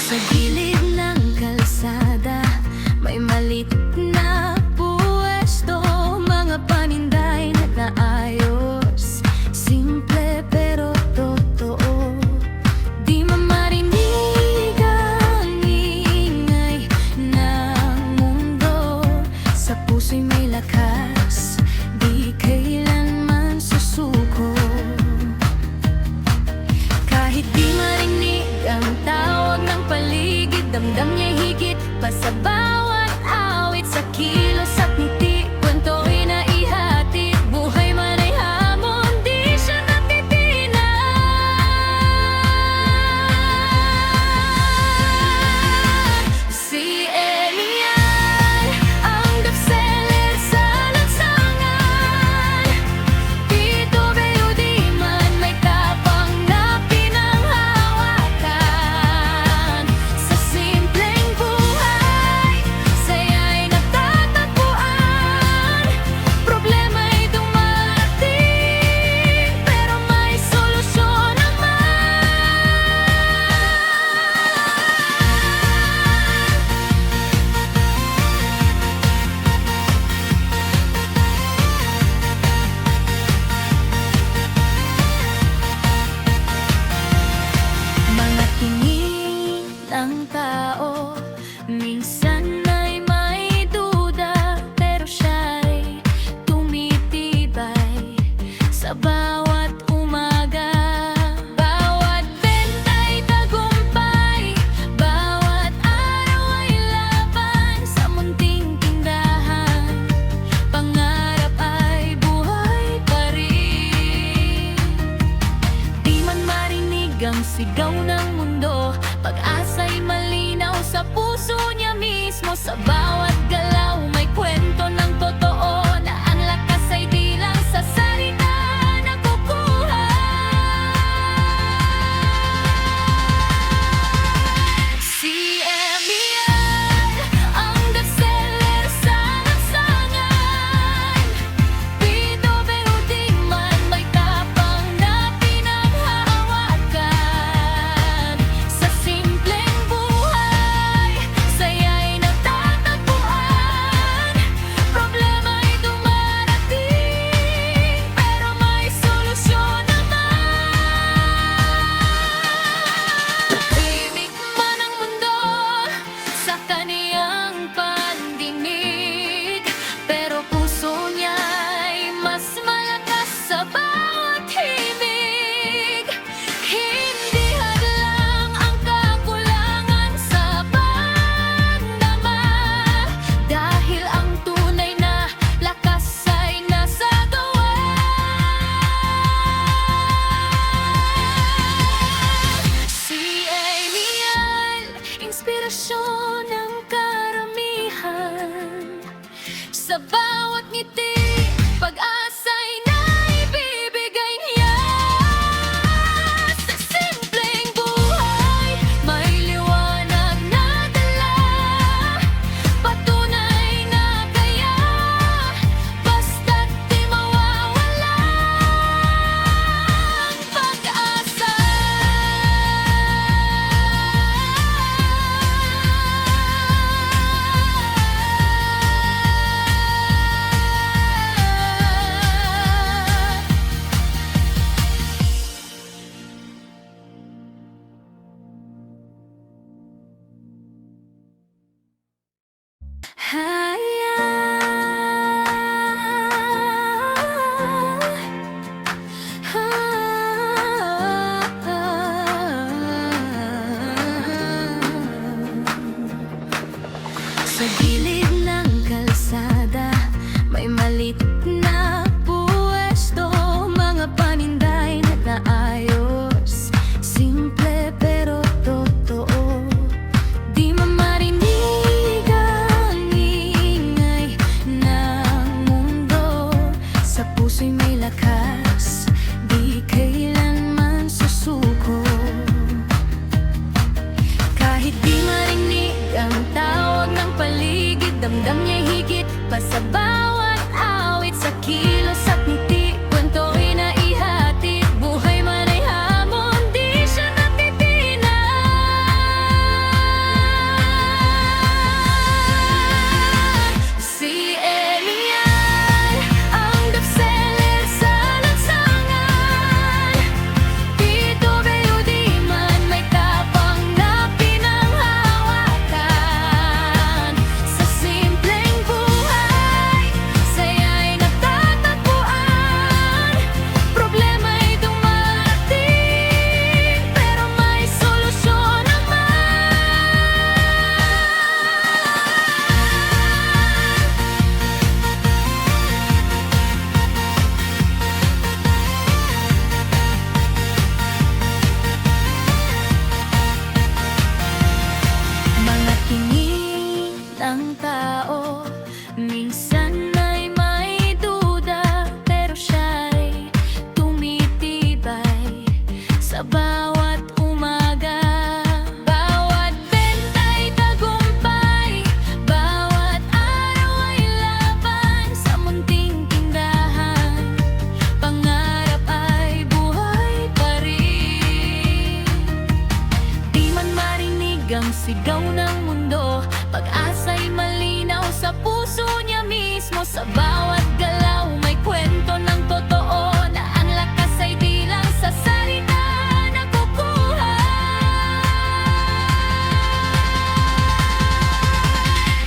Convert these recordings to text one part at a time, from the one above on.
Sa gilid ng kalsada, may malit na puwesto, mga paninday na naayos. Simple pero totoo, di mamarinig ang ingay ng mundo. Sa puso'y may lakas, di kailanman susuko. Kahit di marinig ang tawag ng paligid, damdam niya'y higit pa sa bawat awit. Sa kilos at ngiti, kwento'y naihatid. Buhay man ay hamon, di siya natitinan. Si Elian, ang bestseller sa lansangan. Dito bayo di man may tapang na pinanghawakan. Sa simpleng buhay, saya'y natatagpuan. Problema'y dumarating, pero may solusyon naman. Mga tingin ng tao, minsan ay may duda, pero siya'y tumitibay sa bawat umaga. Bawat benta'y tagumpay, bawat araw ay laban. Sa munting tindahan, pangarap ay buhay pa rin. Di man marinig ang sigaw ng mundo, pag-asa'y malinaw sa puso niya mismo. Sa bawat galaw may kwento ng totoo, na ang lakas ay di lang sa salita nakukuha. Si Elian, ang bestseller sa lansangan. Dito bayo di man may tapang na pinanghahawakan. Sa simpleng buhay, saya'y natatagpuan. Problema'y dumarating, pero may solusyon naman. Tahimik man ang mundo sa kaniyang pandinig, pero puso niya'y mas malakas sa bawat himig. Hindi hadlang ang kakulangan sa pagdama, dahil ang tunay na lakas ay nasa gawa. Si Elian, inspirasyon ng karamihan. Sa bawat ngiti, pag-asa'y naibibigay niya. Sa simpleng buhay, may liwanag na dala. Patunay na kaya, basta't di mawawala ang pag-asa. Sa gilid ng kalsada, may malit na puwesto, mga paninday na naayos. Simple pero totoo, di mamarinig ang ingay pa sa bawat awit, sa kilos at ngiti, kwento'y naihatid. Buhay man ay hamon, di siya natitinan. Si Elian, ang bestseller sa lansangan. PWD man may tapang na pinanghawakan. Sa simpleng buhay, saya'y natatagpuan. Problema'y dumarating, pero may solusyon naman. Mga tingin ng tao, minsan ay may duda, pero siya'y tumitibay sa bawat umaga. Bawat benta'y tagumpay, bawat araw ay laban. Sa munting tindahan, pangarap ay buhay pa rin. Di man marinig ang sigaw ng mundo, pag-asa'y malinaw sa puso niya mismo. Sa bawat galaw may kwento ng totoo, na ang lakas ay di lang sa salita nakukuha.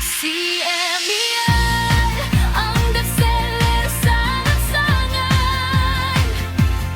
Si Elian, ang bestseller sa lansangan.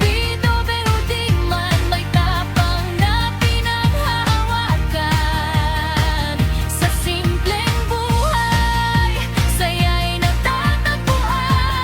PWD man may tapang na pinanghahawakan. Sa simpleng buhay, saya'y natatagpuan.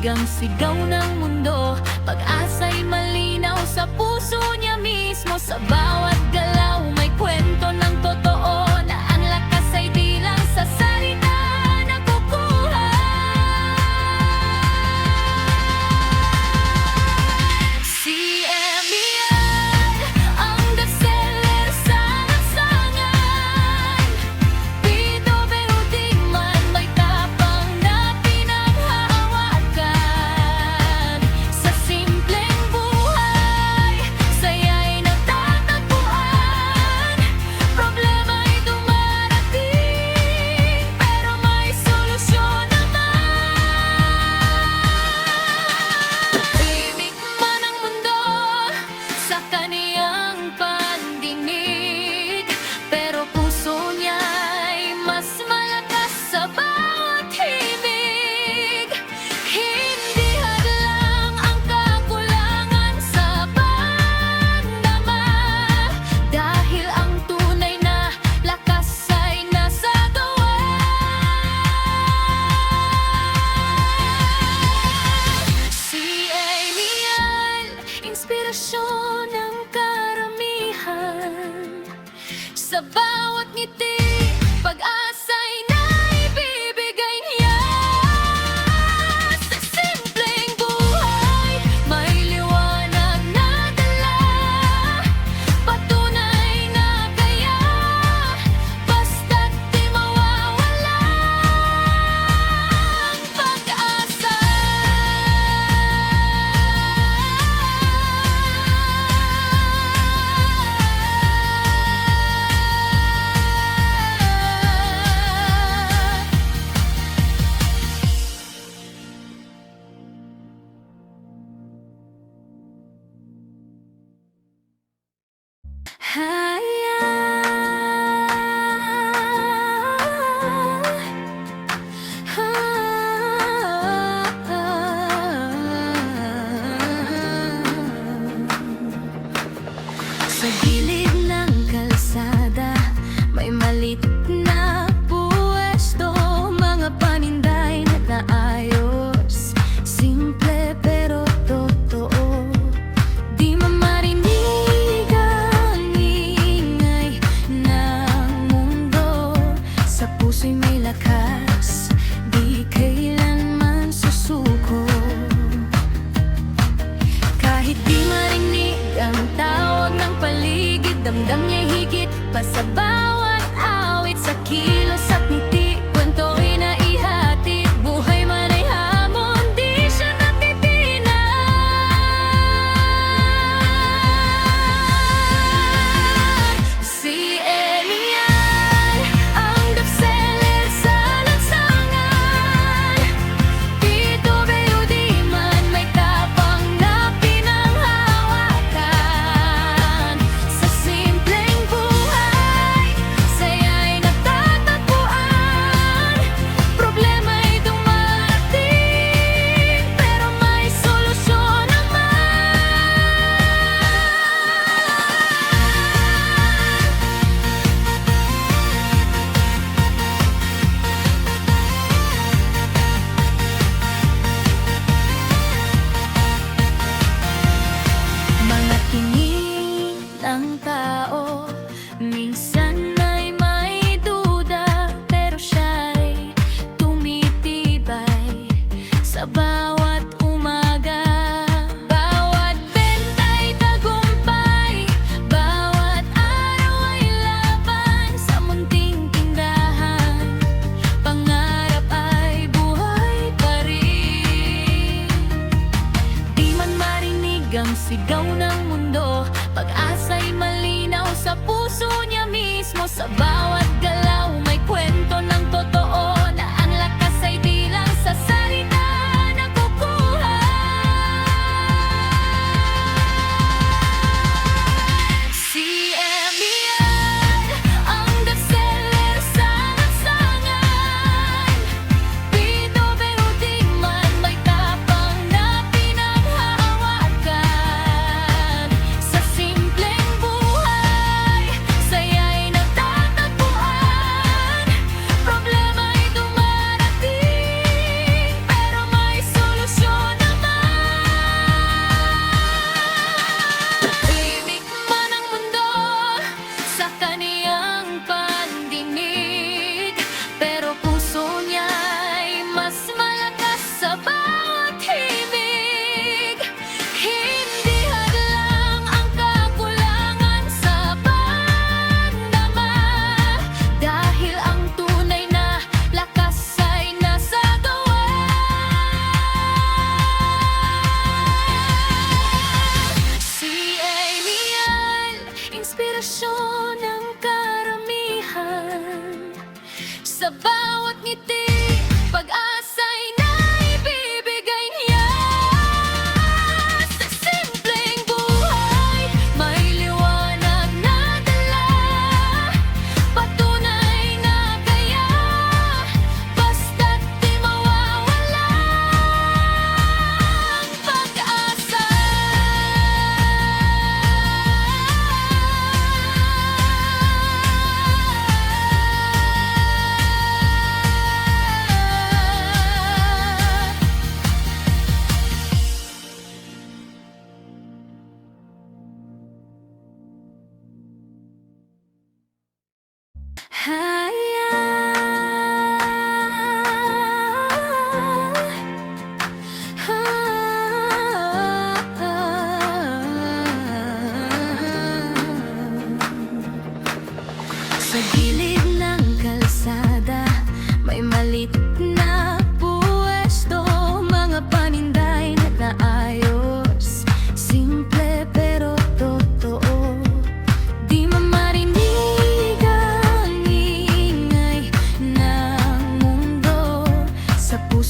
ang sigaw ng mundo. Pag-asa'y malinaw sa puso niya mismo. Sa bawat galaw may kwento ng totoo, na ang lakas ay di lang sa salita nakukuha. Si Emmy yan, ang bestseller sa lansangan. PWD man may tapang na pinanghahawakan. Sa simpleng buhay, saya'y natatagpuan. Problema'y dumarating, pero may solusyon naman. Tahimik man ang mundo sa kaniyang pandinig, pero puso niya'y mas malakas sa bawat himig. Hindi hadlang ang kakulangan sa pagdama, dahil ang tunay na lakas ay nasa gawa. Si Amy yan, inspirasyon ng karamihan. Sa bawat ngiti, pag-asa'y naibibigay niya. Sa simpleng buhay, may liwanag na dala. Patunay na kaya, basta't di mawawala ang pag-asa. Sa gilid ng kalsada, may malit na puwesto, mga paninda'y naayos. Simple pero totoo, di mamarinig ang ingay ng mundo. Sa puso'y may lakas, di kailanman susuko. Kahit di marinig ang tawag ng paligid, damdam niya'y higit pa sa bawat awit. Sa kilos at ngiti, kwento'y naihatid. Buhay man ay hamon, di siya natitinan. Si Emmy yan, ang bestseller sa lansangan. PWD man may tapang na pinanghawakan. Sa simpleng buhay, saya'y natatagpuan. Problema'y dumarating, pero may solusyon naman. Mga tingin ng tao, minsan ay may duda, pero siya'y tumitibay sa bawat umaga. Bawat benta'y tagumpay, bawat araw ay laban. Sa munting tindahan, pangarap ay buhay pa rin. Di man marinig ang sigaw ng mundo, pag-asa'y malinaw sa puso niya mismo. Sa bawat galaw may kwento ng totoo, na ang lakas ay di lang sa salita nakukuha. Si Emmy yan, ang bestseller sa lansangan. PWD man may tapang na pinanghahawakan. Sa simpleng buhay, saya'y natatagpuan.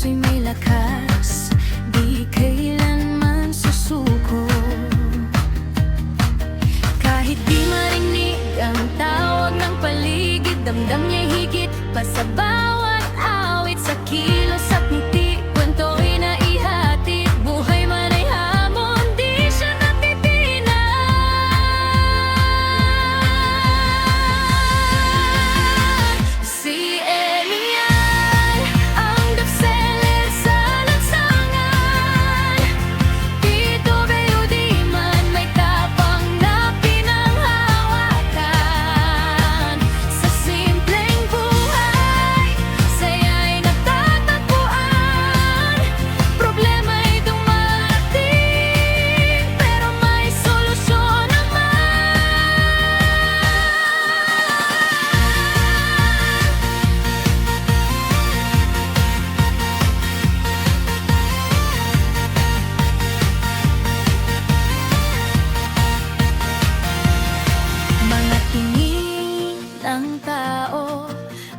puso'y may lakas, di kailanman susuko. Kahit di marinig ang tawag ng paligid, damdam niya'y higit pa sa bawat awit. Sa kilos at ngiti, kwento'y naihatid. Buhay man ay hamon, di siya natitinan. Si Emian, ang bestseller sa lansangan. Dito gayo di man may tapang na pinanghawakan. Sa simpleng buhay, saya'y natatagpuan. Problema'y dumarating, pero may solusyon naman. Mga tingin ng tao,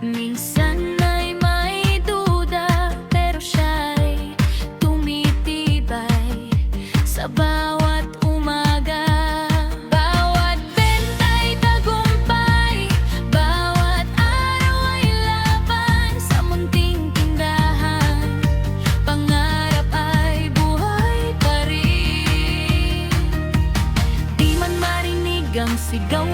minsan ay may duda, pero siya'y tumitibay sa bawat umaga. Bawat benta'y tagumpay, bawat araw ay laban. Sa munting tindahan, pangarap ay buhay pa rin. Di man marinig ang sigaw